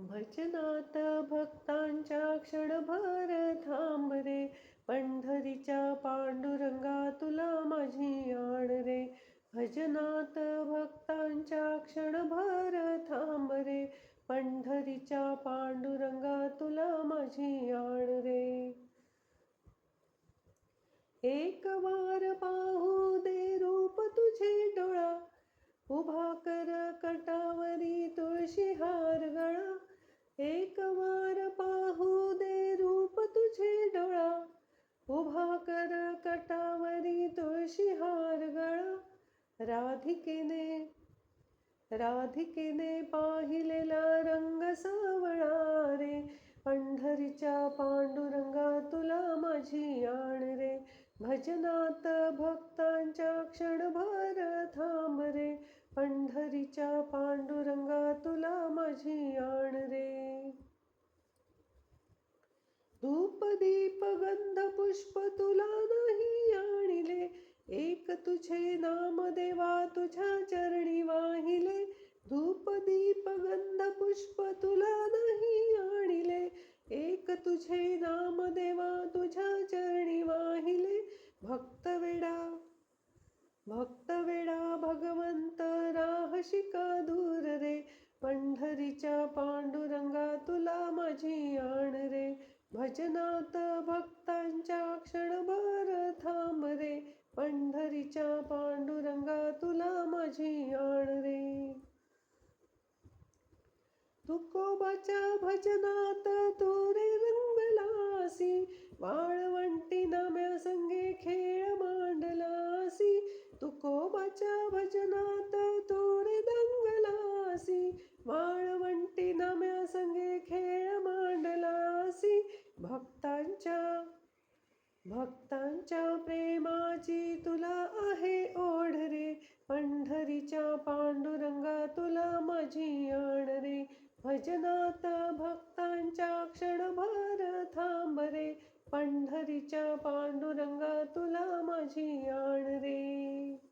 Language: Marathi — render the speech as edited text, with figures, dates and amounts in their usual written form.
भजनात भक्तांच्या क्षणभर थांब रे, पंढरीच्या पांडुरंगा तुला माझी आण रे. भजनात भक्तांच्या क्षणभर थांब रे, पंढरीच्या पांडुरंगा तुला माझी आण रे. एक वार पाहू दे रूप तुझे डोळा, उभा कर कटावरी तुळशी हार गळा. एक वार पाहू दे रूप तुझे डोळा, उभा कर कटावरी तुळशी हार गळा. राधिकेने पाहिलेला रंग सावळा रे, पंढरीच्या पांडुरंगा तुला माझी आण रे. भजनात भक्तांच्या क्षणभर थांब रे, पंढरीच्या पांडुरंगा तुला माझी आण रे. धूप दीप गंध पुष्प तुला नाही आणिले, एक तुझे नाम देवा तुझ्या चरणी वाहिले. धूप दीप गंध पुष्प तुला नाही आणिले, एक तुझे नाम देवा तुझ्या चरणी वाहिले. भक्त वेडा भगवंत राहशी का दूर रे, पंढरीच्या पांडुरंगा तुला माझी आण रे. भजनात भक्तांच्या क्षणभर थांब रे, पंढरीच्या पांडुरंगा तुला माझी आण रे. तुकोबाच्या भजनात तू रे रंगलासी, वाळवंटी नाम्या संगे खेळ मांडलासी. तुकोबाच्या भजनात तू रे रंगलासी, वाळवंटी नाम्या संगे खेळ मांडलासी. भक्तांच्या प्रेमाची तुला आहे ओढ रे, पंढरीच्या पांडुरंगा तुला माझी आण रे. भजनात भक्तांच्या क्षणभर थांब रे, पंढरीच्या पांडुरंगा तुला माझी आण रे.